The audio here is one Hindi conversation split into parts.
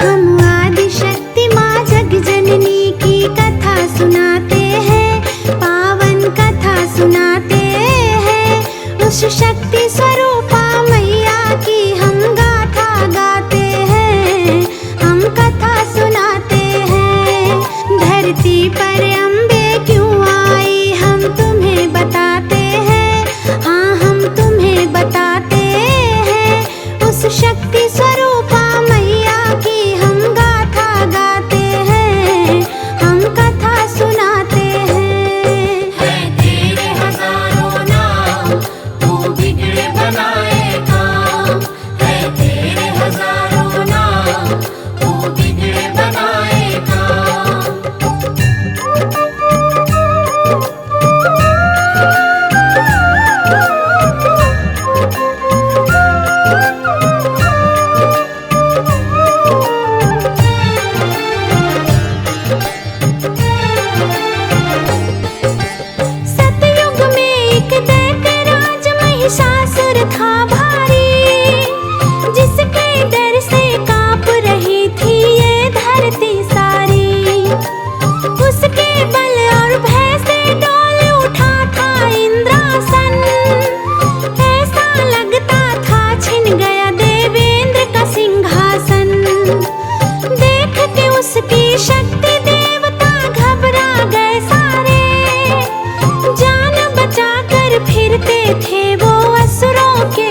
हम आदि शक्ति माँ जग जननी की कथा सुनाते हैं, पावन कथा सुनाते हैं। उस शक्ति स्वरूपा मैया की हम गाथा गाते हैं, हम कथा सुनाते हैं। धरती पर अम्बे क्यों आई हम तुम्हें बताते हैं, हाँ हम तुम्हें बताते हैं। उस शक्ति स्वरूपा मैया की हम गाथा गाते हैं, हम कथा सुनाते हैं। है तेरे हजारों नाम, तू बिगड़े बनाए काम। है तेरे हजारों नाम, तू बिगड़े बनाए काम। सतयुग में एक दैत्यराज महिषासुर था भारी, जिसके डर से कांप रही थी ये धरती सारी। उसके बल और भय से डोल उठा था इंद्रासन, ऐसा लगता था छिन गया देवेंद्र का सिंहासन। देख के उसकी शक्ति देवता घबरा गए सारे, जान बचाकर फिरते थे वो असुरों के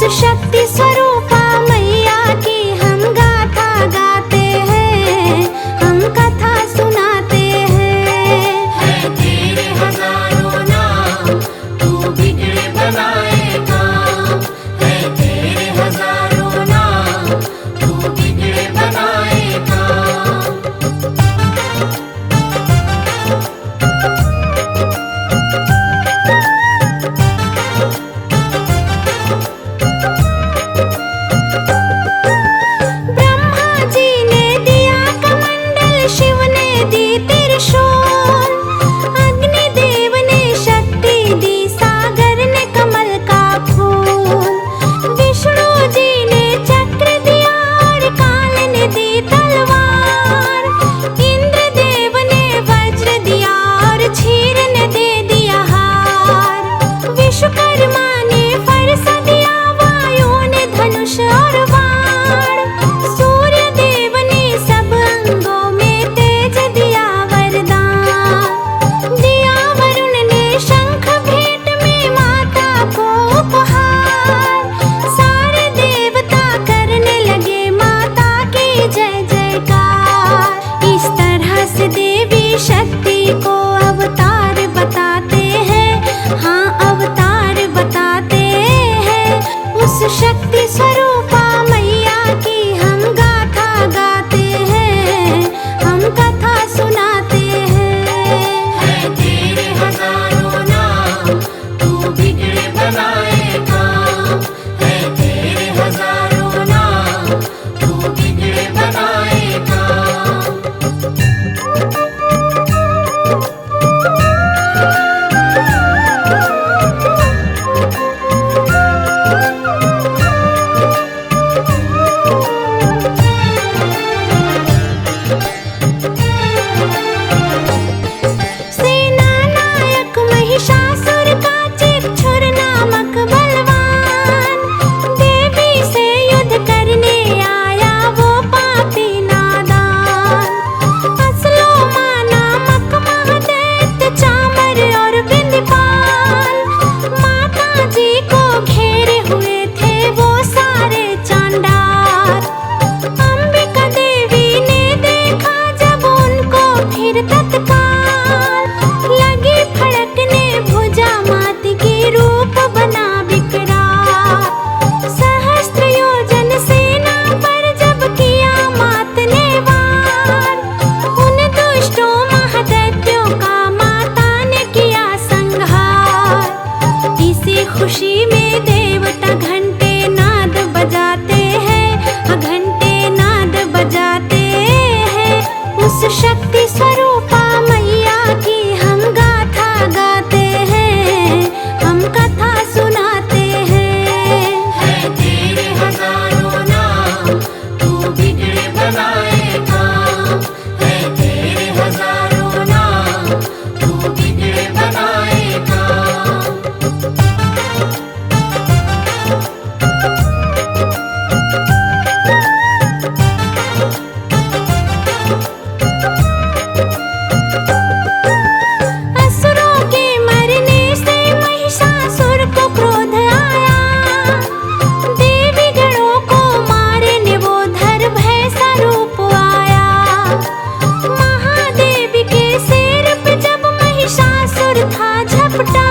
उस शक्ति स्वरूपा मैया की हम गाथा गाते हैं, हम कथा सुनाते हैं। है तेरे हजारों नाम, तू बिगड़े बनाए काम। है तेरे हजारों नाम, तू बिगड़े बनाए काम। ब्रह्मा जी ने दिया कमंडल, शिव ने दी त्रिशूल, अग्नि देव ने शक्ति दी, सागर ने कमल का फूल, विष्णु जी ने चक्र दिया और काल ने दी तलवार, इंद्र देव ने वज्र दिया और क्षीर ने दे दिया हार, विश्वकर्मा ने फरस दिया, वायु ने धनुष और बाण, सूर्य देव ने सब अंगों में तेज दिया वरदान, दिया वरुण ने शंख भेंट में माता को उपहार, सारे देवता करने लगे माता की जय जयकार। इस तरह से देवी शक्ति को अवतार बताते हैं, हाँ अवतार बताते हैं। उस शक्ति स्वरूपा मैया की हम गाथा गाते हैं, हम कथा सुनाते हैं। है तेरे हजारों नाम, तू बिगड़े बनाए काम। है तेरे हजारों नाम, तू बिगड़े बनाए काम। सेना नायक महिषासुर का चिक्षुर नामक बलवान, देवी से युद्ध करने आया वो पापी नादान, असलोमा नामक महादैत्य चामर और बिंदपाल, माता जी को घेरे हुए थे वो सारे चांडाल, अंबिका देवी ने देखा जब उनको फिर तत्काल, लगी फड़कने भुजा मात की रूप बना विकराल, सहस्त्र योजन सेना पर जब किया मात ने वार, उन दुष्टों महादैत्यों का माता ने किया संहार। इसी खुशी में देवता घंटे नाद बजाते हैं, घंटे नाद बजाते हैं। उस शक्ति स्वरूपा मैया की हम गाथा गाते हैं, हम कथा सुनाते हैं। है तेरे हजारों नाम, तू बिगड़े बनाए काम। है तेरे हजारों नाम, तू बिगड़े बनाए काम। असुरों के मरने से महिषासुर को क्रोध आया, देवी गणों को मारने वो धर भय सा रूप आया, महादेवी के सिर पे जब महिषासुर था झपटा,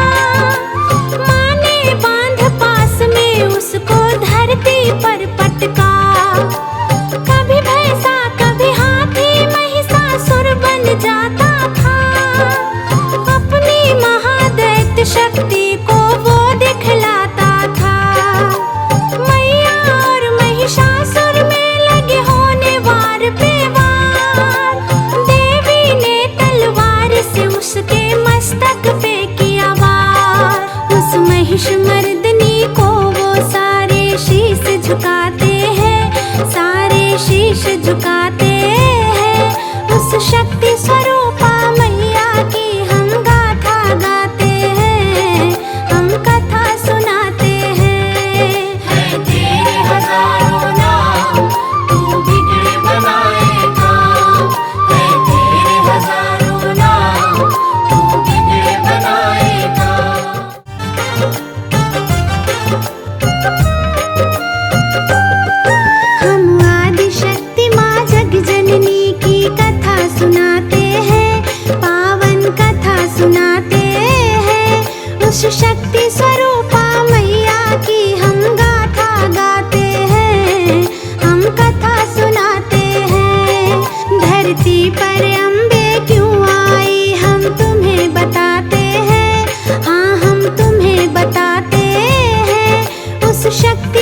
माँ ने बांध पास में उसको धरती पर पटका, कभी भैंसा कभी हाथी महिषासुर बन जाता था, अपनी महादैत्य शक्ति को वो दिखलाता था, मैया और महिषासुर में लगे होने वार पे वार, देवी ने तलवार से उसके मस्तक पे किया वार, उस महिष मर्दनी को वो सारे शीश झुकाते हैं, सारे शीश झुकाते हैं। उस शक्ति स्वरूपा मैया की हम गाथा गाते हैं, हम कथा सुनाते हैं। है तेरे हजारों नाम, तू बिगड़े बनाए काम। है तेरे हजारों नाम, तू बिगड़े बनाए काम।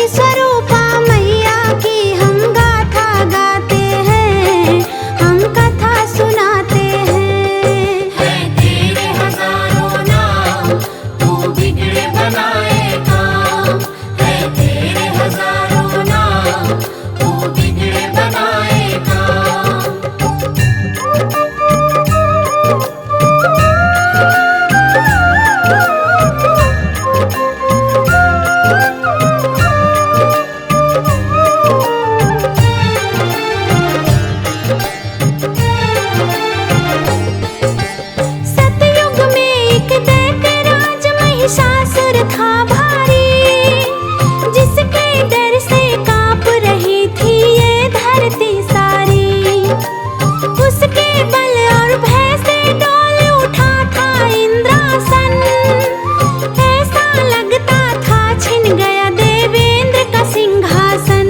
स्वरूपा मैया की हम गाथा गाते हैं, हम कथा सुनाते हैं। है तेरे हजारों नाम, तू बिगड़े बनाए काम। है तेरे हजारों नाम, तू बिगड़े बनाए काम। सतयुग में एक दैत्य राज महिषासुर था भारी, जिसके डर से कांप रही थी ये धरती सारी। उसके बल और भय से डोल उठा था इंद्रासन, ऐसा लगता था छिन गया देवेंद्र का सिंहासन।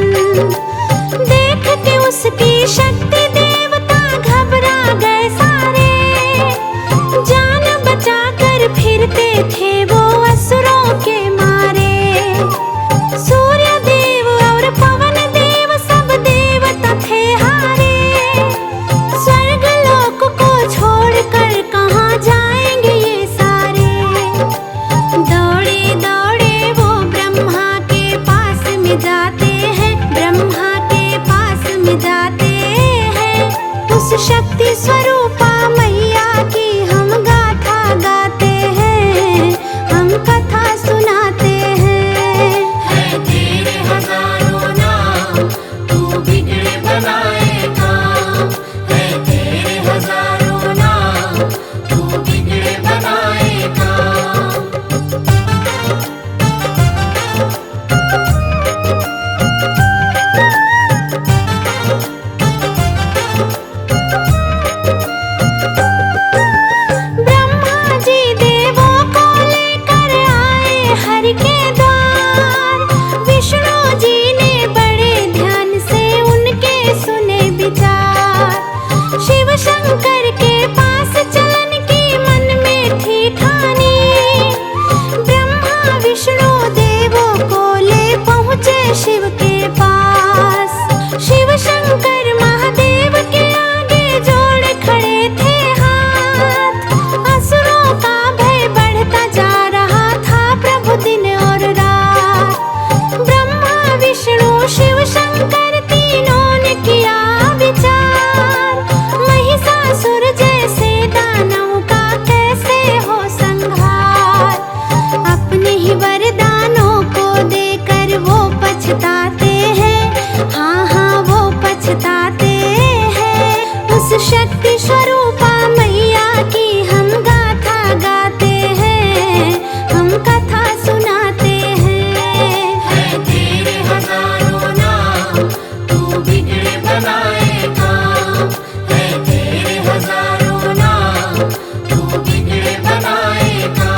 देख के उसकी शक्ति देवता घबरा गए सारे, जान बचाकर फिरते थे वो असुरों के मारे। सूर्य देव और पवन देव सब देवता थे हारे, स्वर्ग लोक को छोड़कर कहाँ जाएंगे ये सारे। दौड़े दौड़े वो ब्रह्मा के पास में जाते हैं, ब्रह्मा के पास में जाते हैं। उस शक्ति स्वरूपा मैया की हम गाथा गाते हैं, हम कथा सुनाते हैं। है तेरे हजारों नाम, तू बिगड़े बनाए काम। है तेरे हजारों नाम, तू बिगड़े बनाए काम। ब्रह्मा जी देवों को लेकर आए हरि के द्वार। विष्णु जी ने बड़े ध्यान से उनके सुने विचार। शिव शंकर के पास चलन की मन में थी ठानी, ब्रह्मा विष्णु देवों को ले पहुँचे शिव के पास। शिव शंकर महादेव के आगे जोड़ खड़े थे हाथ, असुरों का भय बढ़ता जा रहा था प्रभु दिन और रात। ब्रह्मा विष्णु शिव शंकर तीनों ने किया विचार, महिषासुर जैसे दानव का कैसे हो संहार। अपने ही वरदानों को देकर वो पछताते हैं, हाँ हाँ वो पछताते हैं। उस शक्ति स्वरूपा मैया की हम गाथा गाते हैं, हम कथा सुनाते हैं। है तेरे हजारों नाम, तू बिगड़े बनाए काम। है तेरे हजारों नाम, तू बिगड़े बनाए काम।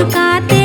चमकाते